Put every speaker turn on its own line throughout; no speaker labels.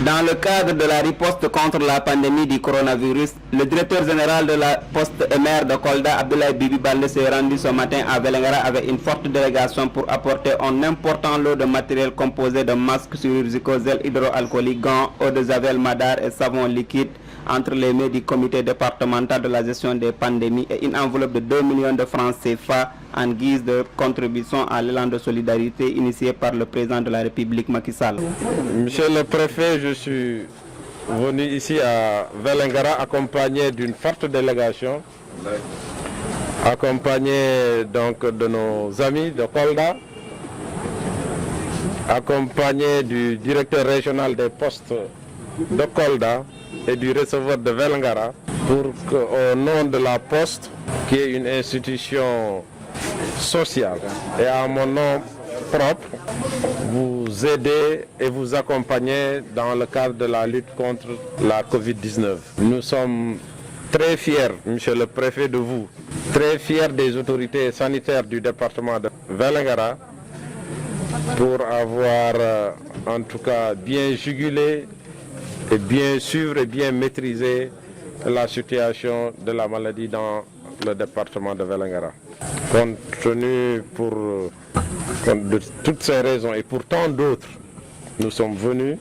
Dans le cadre de la riposte contre la pandémie du coronavirus, le directeur général de la Poste et maire de Kolda, Abdoulaye Bibi Baldé, s'est rendu ce matin à Vélingara avec une forte délégation pour apporter un important lot de matériel composé de masques chirurgicaux, gel hydroalcoolique, gants, eau de javel, madar et savon liquide entre les mains du comité départemental de la gestion des pandémies et une enveloppe de 2 millions de francs CFA en guise de contribution à l'élan de solidarité initié par le président de la République, Macky Sall.
Monsieur le préfet, je suis venu ici à Vélingara accompagné d'une forte délégation, accompagné donc de nos amis de Kolda, accompagné du directeur régional des postes de Kolda et du receveur de Vélingara pour qu'au nom de la Poste, qui est une institution sociale, et à mon nom propre, vous aider et vous accompagner dans le cadre de la lutte contre la Covid-19. Nous sommes très fiers, monsieur le préfet, de vous, très fiers des autorités sanitaires du département de Vélingara pour avoir en tout cas bien jugulé et bien suivre et bien maîtriser la situation de la maladie dans le département de Vélingara. Compte tenu de toutes ces raisons et pour tant d'autres, nous sommes venus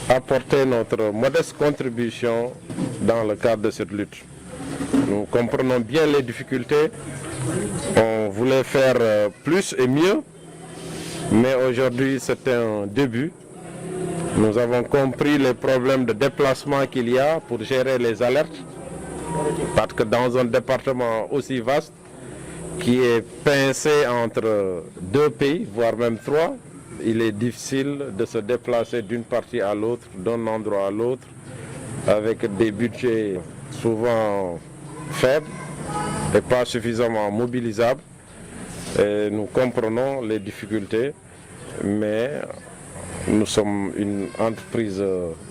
apporter notre modeste contribution dans le cadre de cette lutte. Nous comprenons bien les difficultés, on voulait faire plus et mieux, mais aujourd'hui c'est un début. Nous avons compris les problèmes de déplacement qu'il y a pour gérer les alertes, parce que dans un département aussi vaste, qui est pincé entre deux pays, voire même trois, il est difficile de se déplacer d'une partie à l'autre, d'un endroit à l'autre, avec des budgets souvent faibles et pas suffisamment mobilisables. Et nous comprenons les difficultés, mais nous sommes une entreprise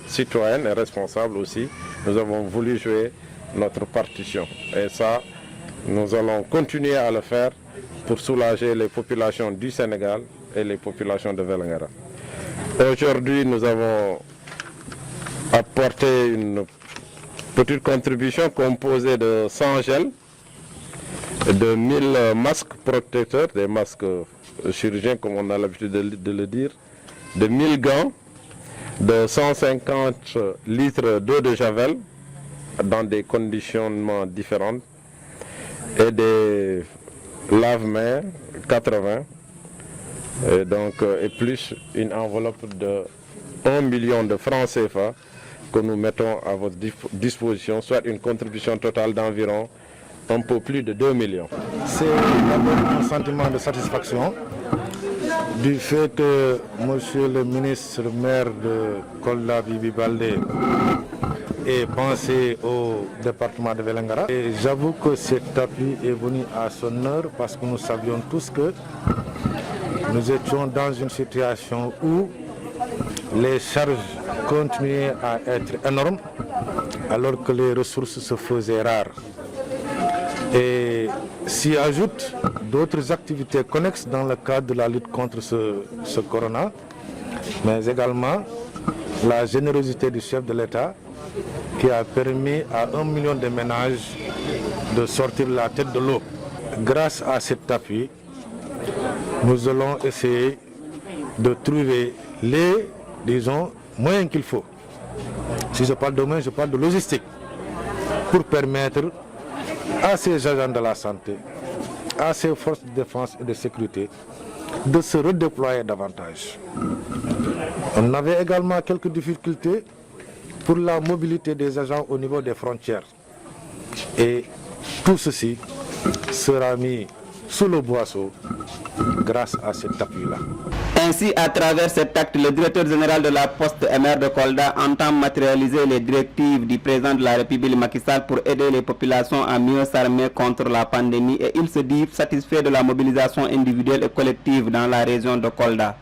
citoyenne et responsable aussi. Nous avons voulu jouer notre partition. Et ça, nous allons continuer à le faire pour soulager les populations du Sénégal et les populations de Vélingara. Aujourd'hui, nous avons apporté une petite contribution composée de 100 gels, de 1000 masques protecteurs, des masques chirurgiens comme on a l'habitude de le dire, de 1000 gants, de 150 litres d'eau de javel dans des conditionnements différents et des lave-mains 80 et plus une enveloppe de 1 million de francs CFA que nous mettons à votre disposition, soit une contribution totale d'environ un peu plus de 2 millions.
C'est d'abord un sentiment de satisfaction du fait que monsieur le ministre maire de Kolda, Bibi Baldé, ait pensé au département de Vélingara. Et j'avoue que cet appui est venu à son heure parce que nous savions tous que nous étions dans une situation où les charges continuaient à être énormes alors que les ressources se faisaient rares. Et s'y ajoutent d'autres activités connexes dans le cadre de la lutte contre ce corona, mais également la générosité du chef de l'État qui a permis à 1 million de ménages de sortir la tête de l'eau. Grâce à cet appui, nous allons essayer de trouver les, moyens qu'il faut. Si je parle de moyens, je parle de logistique, pour permettre à ces agents de la santé, à ces forces de défense et de sécurité, de se redéployer davantage. On avait également quelques difficultés pour la mobilité des agents au niveau des frontières. Et tout ceci sera mis sous le boisseau grâce à cet appui-là.
Ainsi, à travers cet acte, le directeur général de la Poste et maire de Kolda entend matérialiser les directives du président de la République Macky Sall pour aider les populations à mieux s'armer contre la pandémie et il se dit satisfait de la mobilisation individuelle et collective dans la région de Kolda.